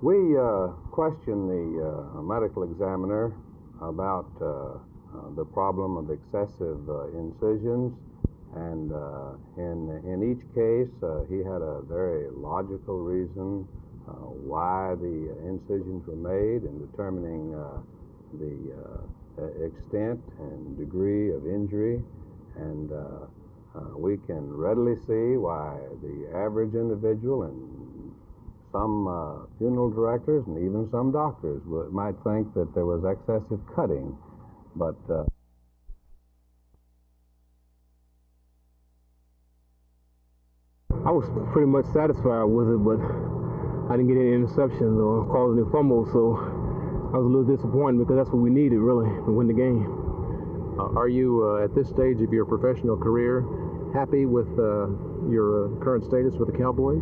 We questioned the medical examiner about the problem of excessive incisions, and in each case he had a very logical reason why the incisions were made, in determining the extent and degree of injury, and we can readily see why the average individual and some funeral directors and even some doctors might think that there was excessive cutting, but I was pretty much satisfied with it, but I didn't get any interceptions or cause any fumbles, so I was a little disappointed because that's what we needed, really, to win the game. Are you, at this stage of your professional career, happy with your current status with the Cowboys?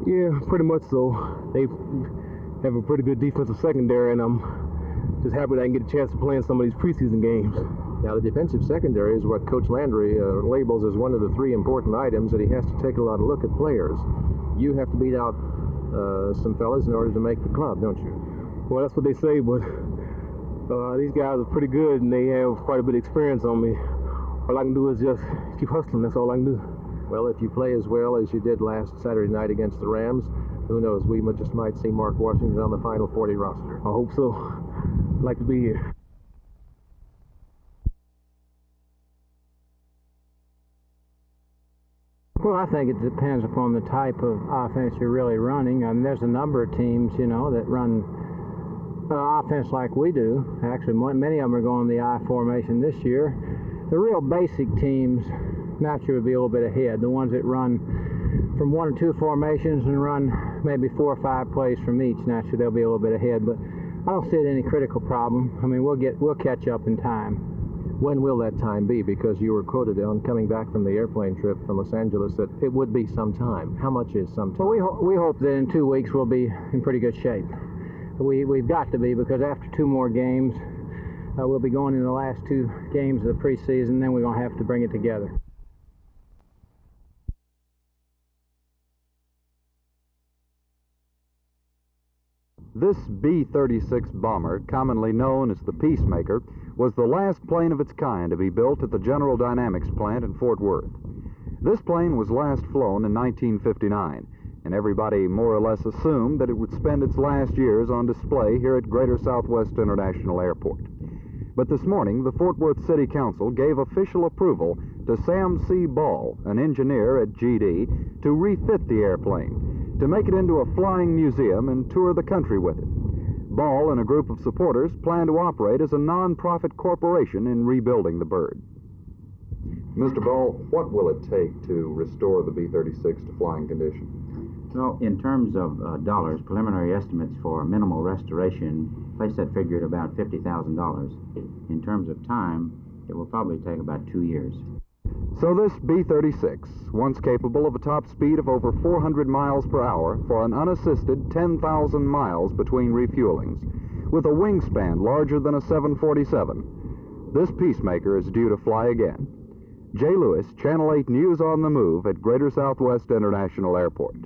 Yeah, pretty much so. They have a pretty good defensive secondary, and I'm just happy that I can get a chance to play in some of these preseason games. Now, the defensive secondary is what Coach Landry labels as one of the three important items that he has to take a lot of look at players. You have to beat out some fellas in order to make the club, don't you? Well, that's what they say, but these guys are pretty good, and they have quite a bit of experience on me. All I can do is just keep hustling. That's all I can do. Well, if you play as well as you did last Saturday night against the Rams, who knows, we just might see Mark Washington on the final 40 roster. I hope so. I'd like to be here. Well, I think it depends upon the type of offense you're really running. I mean, there's a number of teams, you know, that run offense like we do. Actually, many of them are going the I formation this year. The real basic teams naturally would be a little bit ahead. The ones that run from 1 or 2 formations and run maybe 4 or 5 plays from each, naturally they'll be a little bit ahead. But I don't see it any critical problem. I mean, we'll catch up in time. When will that time be? Because you were quoted on coming back from the airplane trip from Los Angeles that it would be some time. How much is some time? Well, we hope that in 2 weeks we'll be in pretty good shape. We've got to be, because after 2 more games, we'll be going in the last 2 games of the preseason, then we're going to have to bring it together. This B-36 bomber, commonly known as the Peacemaker, was the last plane of its kind to be built at the General Dynamics plant in Fort Worth. This plane was last flown in 1959, and everybody more or less assumed that it would spend its last years on display here at Greater Southwest International Airport. But this morning, the Fort Worth City Council gave official approval to Sam C. Ball, an engineer at GD, to refit the airplane, to make it into a flying museum and tour the country with it. Ball and a group of supporters plan to operate as a non-profit corporation in rebuilding the bird. Mr. Ball, what will it take to restore the B-36 to flying condition? Well, in terms of dollars, preliminary estimates for minimal restoration place that figure at about $50,000. In terms of time, it will probably take about 2 years. So this B-36, once capable of a top speed of over 400 miles per hour for an unassisted 10,000 miles between refuelings, with a wingspan larger than a 747, this Peacemaker is due to fly again. Jay Lewis, Channel 8 News on the Move at Greater Southwest International Airport.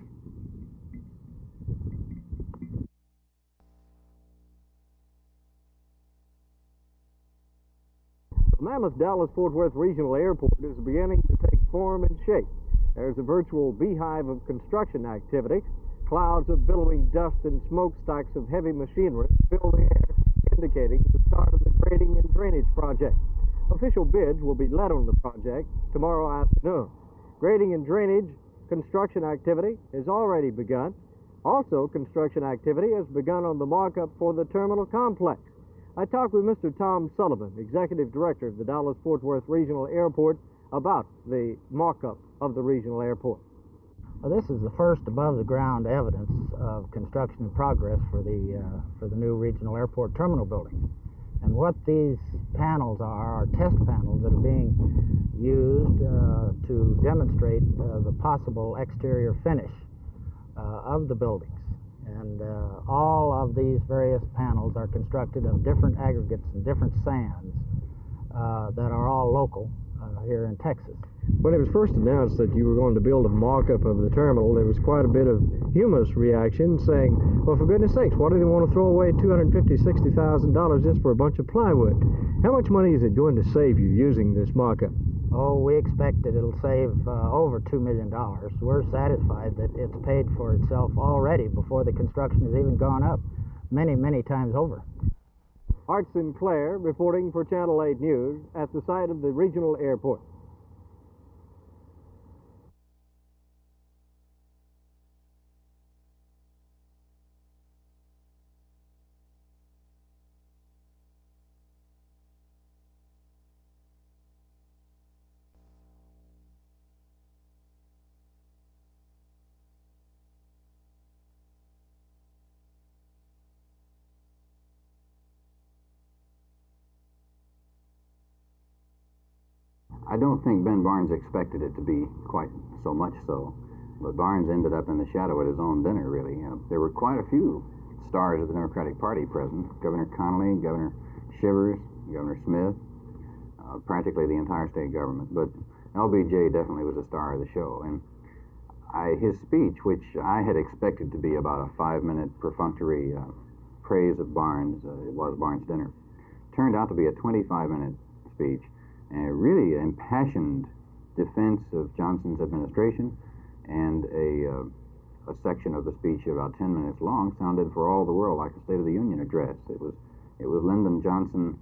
The mammoth Dallas-Fort Worth Regional Airport is beginning to take form and shape. There's a virtual beehive of construction activity. Clouds of billowing dust and smokestacks of heavy machinery fill the air, indicating the start of the grading and drainage project. Official bids will be let on the project tomorrow afternoon. Grading and drainage construction activity has already begun. Also, construction activity has begun on the markup for the terminal complex. I talked with Mr. Tom Sullivan, Executive Director of the Dallas-Fort Worth Regional Airport, about the markup of the regional airport. Well, this is the first above-the-ground evidence of construction in progress for the new regional airport terminal buildings. And what these panels are test panels that are being used to demonstrate the possible exterior finish of the buildings. And all of these various panels are constructed of different aggregates and different sands that are all local here in Texas. When it was first announced that you were going to build a mock-up of the terminal, there was quite a bit of humorous reaction saying, well, for goodness sakes, why do they want to throw away $250,000, $60,000 just for a bunch of plywood? How much money is it going to save you using this mock-up? Oh, we expect that it'll save over $2 million. We're satisfied that it's paid for itself already before the construction has even gone up many, many times over. Art Sinclair reporting for Channel 8 News at the site of the regional airport. I don't think Ben Barnes expected it to be quite so much so, but Barnes ended up in the shadow at his own dinner, really. There were quite a few stars of the Democratic Party present. Governor Connolly, Governor Shivers, Governor Smith, practically the entire state government. But LBJ definitely was a star of the show. And his speech, which I had expected to be about a 5-minute perfunctory praise of Barnes, it was Barnes' dinner, turned out to be a 25-minute speech. And a really impassioned defense of Johnson's administration, and a section of the speech about 10 minutes long sounded for all the world like a State of the Union address. It was Lyndon Johnson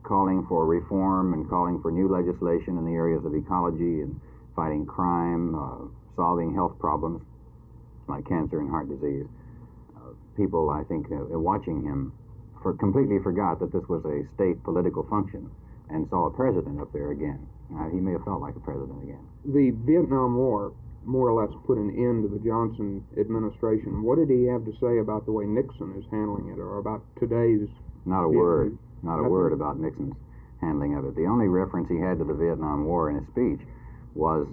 calling for reform and calling for new legislation in the areas of ecology and fighting crime, solving health problems like cancer and heart disease. People, I think, watching him completely forgot that this was a state political function, and saw a president up there again. He may have felt like a president again. The Vietnam War more or less put an end to the Johnson administration. What did he have to say about the way Nixon is handling it, or about today's... Not a word about Nixon's handling of it. The only reference he had to the Vietnam War in his speech was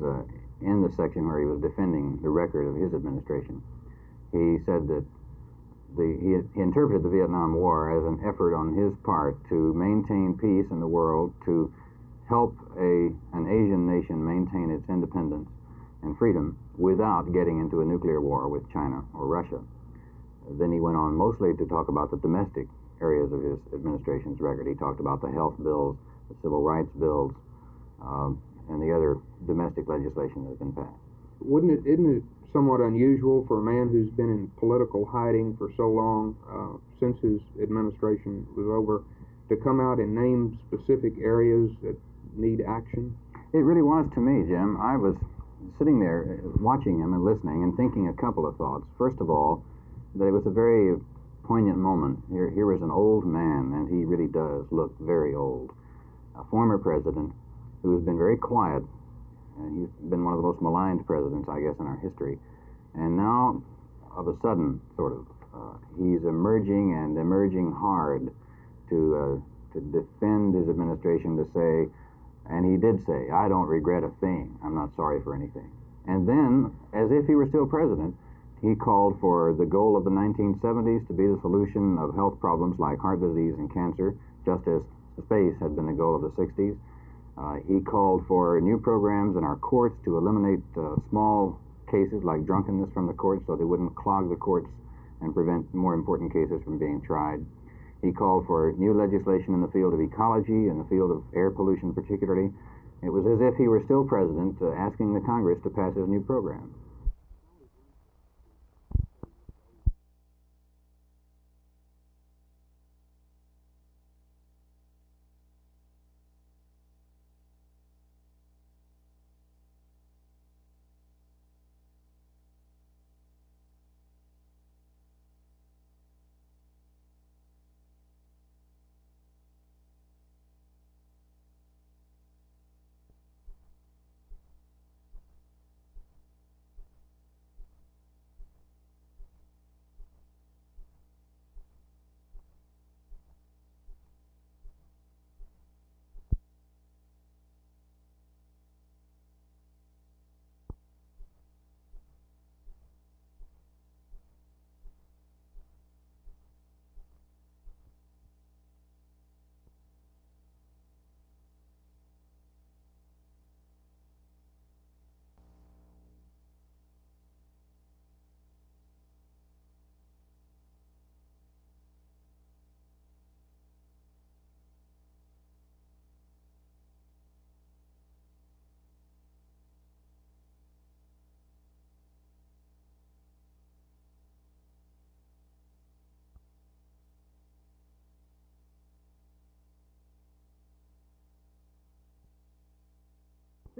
in the section where he was defending the record of his administration. He said that he interpreted the Vietnam War as an effort on his part to maintain peace in the world, to help an Asian nation maintain its independence and freedom without getting into a nuclear war with China or Russia. Then he went on mostly to talk about the domestic areas of his administration's record. He talked about the health bills, the civil rights bills, and the other domestic legislation that has been passed. Isn't it somewhat unusual for a man who's been in political hiding for so long, since his administration was over, to come out and name specific areas that need action? It really was to me, Jim. I was sitting there watching him and listening and thinking a couple of thoughts. First of all, that it was a very poignant moment. Here was an old man, and he really does look very old, a former president who has been very quiet. And he's been one of the most maligned presidents, I guess, in our history. And now, of a sudden, he's emerging hard to defend his administration, to say, and he did say, I don't regret a thing. I'm not sorry for anything. And then, as if he were still president, he called for the goal of the 1970s to be the solution of health problems like heart disease and cancer, just as space had been the goal of the 60s. He called for new programs in our courts to eliminate small cases like drunkenness from the courts so they wouldn't clog the courts and prevent more important cases from being tried. He called for new legislation in the field of ecology, in the field of air pollution particularly. It was as if he were still president, asking the Congress to pass his new program.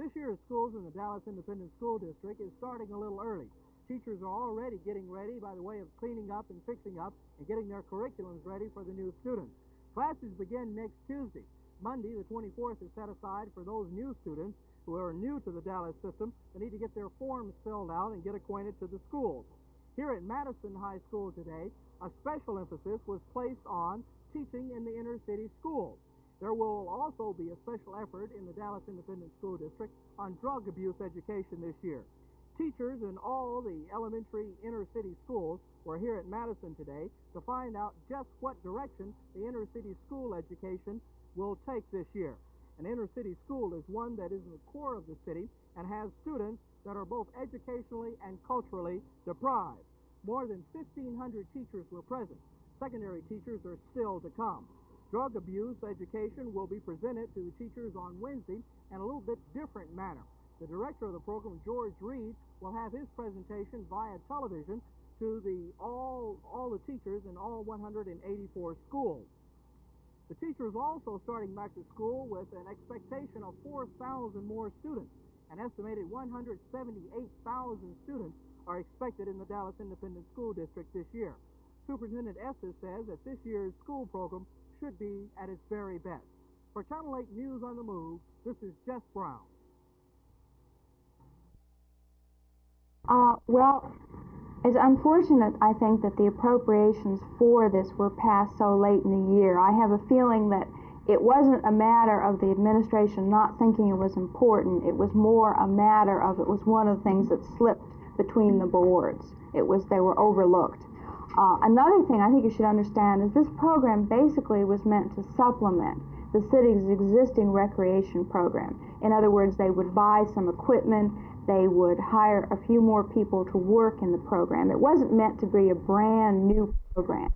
This year's schools in the Dallas Independent School District is starting a little early. Teachers are already getting ready by the way of cleaning up and fixing up and getting their curriculums ready for the new students. Classes begin next Tuesday. Monday, the 24th, is set aside for those new students who are new to the Dallas system. They need to get their forms filled out and get acquainted to the schools. Here at Madison High School today, a special emphasis was placed on teaching in the inner city schools. There will also be a special effort in the Dallas Independent School District on drug abuse education this year. Teachers in all the elementary inner city schools were here at Madison today to find out just what direction the inner city school education will take this year. An inner city school is one that is in the core of the city and has students that are both educationally and culturally deprived. More than 1,500 teachers were present. Secondary teachers are still to come. Drug abuse education will be presented to the teachers on Wednesday in a little bit different manner. The director of the program, George Reed, will have his presentation via television to all the teachers in all 184 schools. The teachers also starting back to school with an expectation of 4,000 more students. An estimated 178,000 students are expected in the Dallas Independent School District this year. Superintendent Estes says that this year's school program should be at its very best. For Channel 8 News on the Move, this is Jess Brown. Well, it's unfortunate, I think, that the appropriations for this were passed so late in the year. I have a feeling that it wasn't a matter of the administration not thinking it was important. It was more a matter of it was one of the things that slipped between the boards. They were overlooked. Another thing I think you should understand is this program basically was meant to supplement the city's existing recreation program. In other words, they would buy some equipment, they would hire a few more people to work in the program. It wasn't meant to be a brand new program.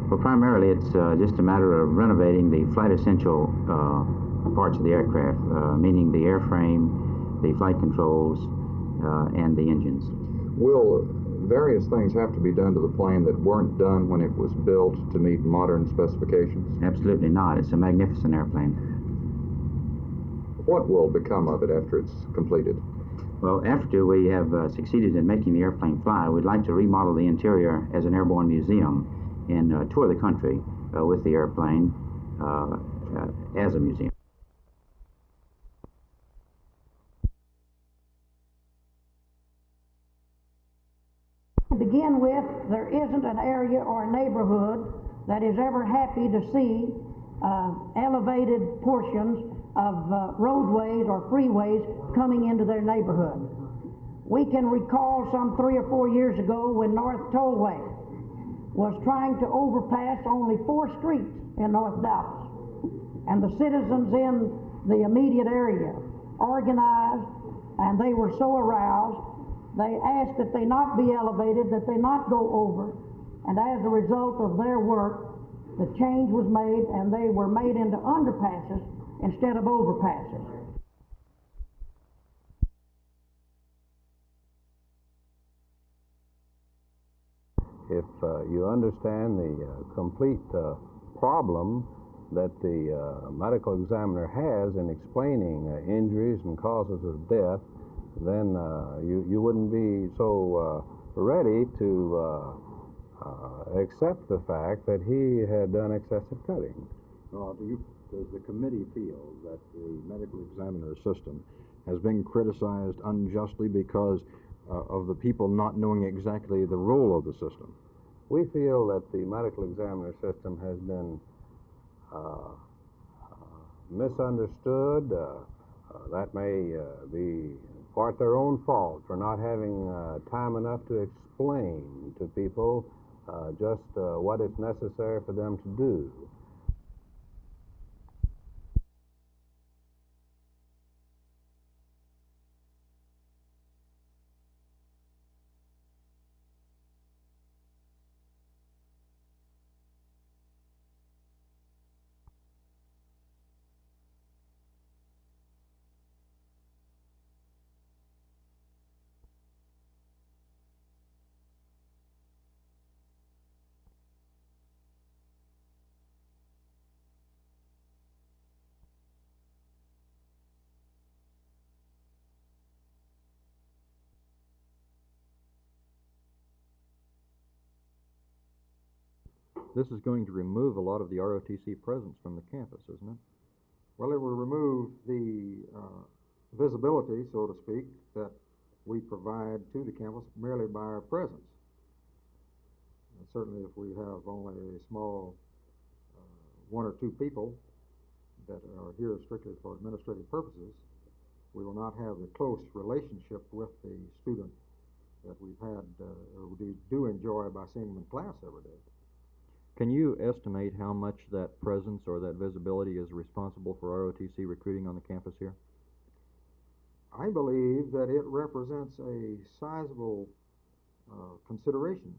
Well, primarily it's just a matter of renovating the flight essential parts of the aircraft, meaning the airframe, the flight controls, and the engines. Will various things have to be done to the plane that weren't done when it was built to meet modern specifications? Absolutely not. It's a magnificent airplane. What will become of it after it's completed? Well, after we have succeeded in making the airplane fly, we'd like to remodel the interior as an airborne museum and tour the country with the airplane as a museum. To begin with, there isn't an area or a neighborhood that is ever happy to see elevated portions of roadways or freeways coming into their neighborhood. We can recall some 3 or 4 years ago when North Tollway was trying to overpass only 4 streets in North Dallas. And the citizens in the immediate area organized, and they were so aroused, they asked that they not be elevated, that they not go over, and as a result of their work, the change was made and they were made into underpasses instead of overpasses. If you understand the complete problem that the medical examiner has in explaining injuries and causes of death, then you wouldn't be so ready to accept the fact that he had done excessive cutting. Does the committee feel that the medical examiner system has been criticized unjustly because of the people not knowing exactly the role of the system? We feel that the medical examiner system has been misunderstood. That may be part their own fault for not having time enough to explain to people just what is necessary for them to do. This is going to remove a lot of the ROTC presence from the campus, isn't it? Well, it will remove the visibility, so to speak, that we provide to the campus merely by our presence. And certainly if we have only a small 1 or 2 people that are here strictly for administrative purposes, we will not have the close relationship with the student that we've had, or we do enjoy by seeing them in class every day. Can you estimate how much that presence or that visibility is responsible for ROTC recruiting on the campus here? I believe that it represents a sizable consideration.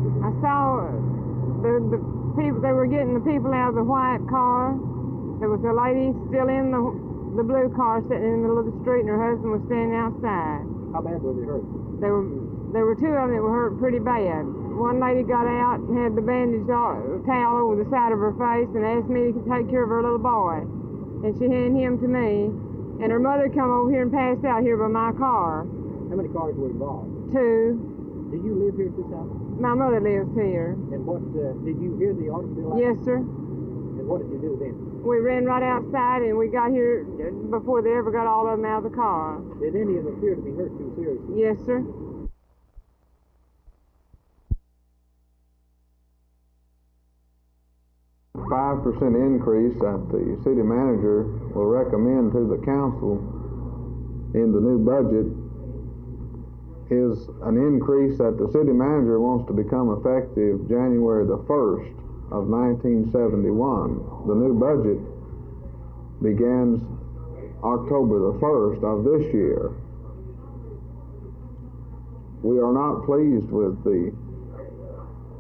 I saw the people, they were getting the people out of the white car. There was a lady still in the blue car sitting in the middle of the street, and her husband was standing outside. How bad was he hurt? There were 2 of them that were hurt pretty bad. One lady got out and had the bandage towel over the side of her face and asked me to take care of her little boy. And she handed him to me. And her mother come over here and passed out here by my car. How many cars were involved? 2. Do you live here at this house? My mother lives here. And what, did you hear the automobile? Yes, sir. And what did you do then? We ran right outside, and we got here before they ever got all of them out of the car. Did any of them appear to be hurt too seriously? Yes, sir. $5% increase that the city manager will recommend to the council in the new budget is an increase that the city manager wants to become effective January the 1st of 1971. The new budget begins October the 1st of this year. We are not pleased with the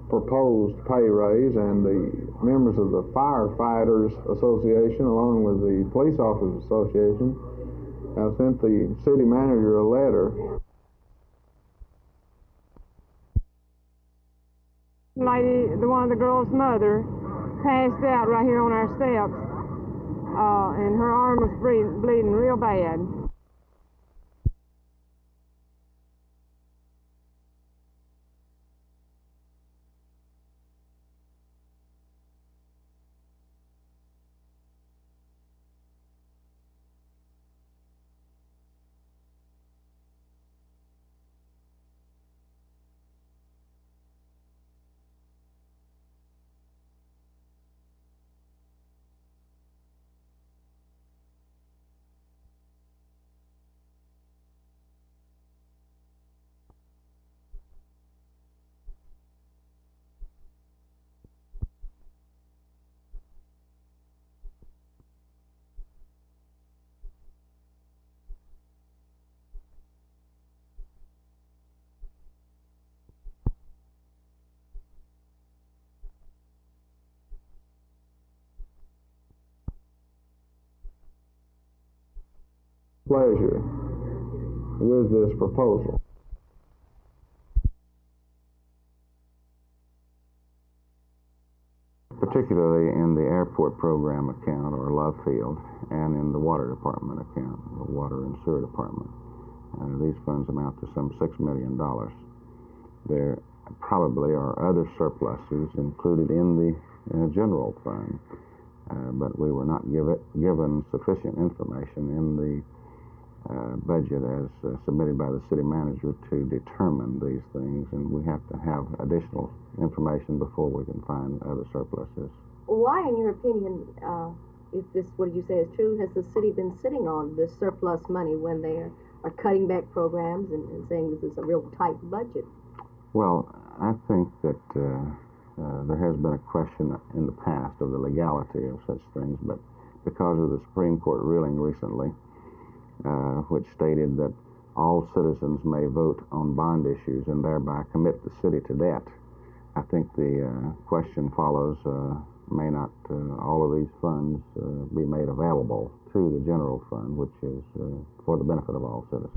proposed pay raise, and the members of the Firefighters Association along with the Police Officers Association have sent the city manager a letter. Lady, one of the girls' mother, passed out right here on our steps, and her arm was bleeding real bad. Pleasure with this proposal. Particularly in the airport program account, or Love Field, and in the water department account, the water and sewer department. These funds amount to some $6 million. There probably are other surpluses included in the general fund, but we were not given sufficient information in the budget as submitted by the city manager to determine these things, and we have to have additional information before we can find other surpluses. Why, in your opinion, if this, what did you say, is true, has the city been sitting on this surplus money when they are cutting back programs and saying this is a real tight budget? Well, I think that there has been a question in the past of the legality of such things, but because of the Supreme Court ruling recently, which stated that all citizens may vote on bond issues and thereby commit the city to debt, I think the question follows, may not all of these funds be made available to the general fund, which is for the benefit of all citizens.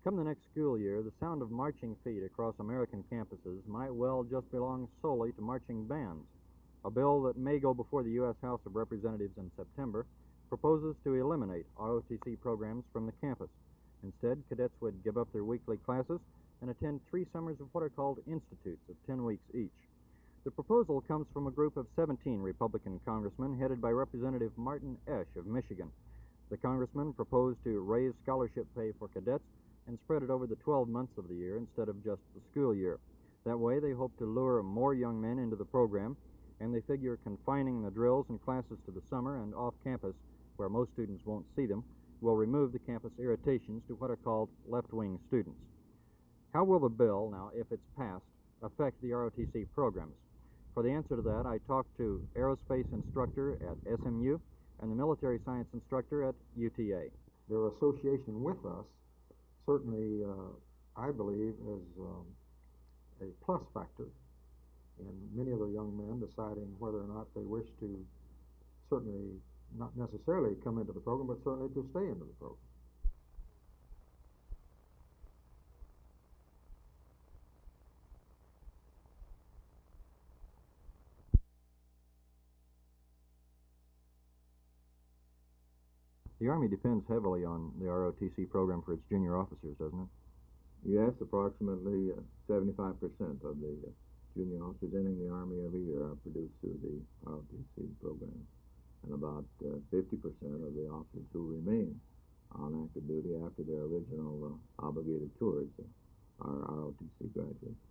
Come the next school year, the sound of marching feet across American campuses might well just belong solely to marching bands. A bill that may go before the U.S. House of Representatives in September proposes to eliminate ROTC programs from the campus. Instead, cadets would give up their weekly classes and attend 3 summers of what are called institutes of 10 weeks each. The proposal comes from a group of 17 Republican congressmen headed by Representative Martin Esch of Michigan. The congressman proposed to raise scholarship pay for cadets and spread it over the 12 months of the year instead of just the school year. That way, they hope to lure more young men into the program, and they figure confining the drills and classes to the summer and off campus, where most students won't see them, will remove the campus irritations to what are called left-wing students. How will the bill, now if it's passed, affect the ROTC programs? For the answer to that, I talked to aerospace instructor at SMU and the military science instructor at UTA. Their association with us certainly, I believe, is a plus factor in many of the young men deciding whether or not they wish to certainly not necessarily come into the program, but certainly to stay into the program. The Army depends heavily on the ROTC program for its junior officers, doesn't it? Yes, approximately 75% of the junior officers entering the Army every year are produced through the ROTC program. And about 50% of the officers who remain on active duty after their original obligated tours are ROTC graduates.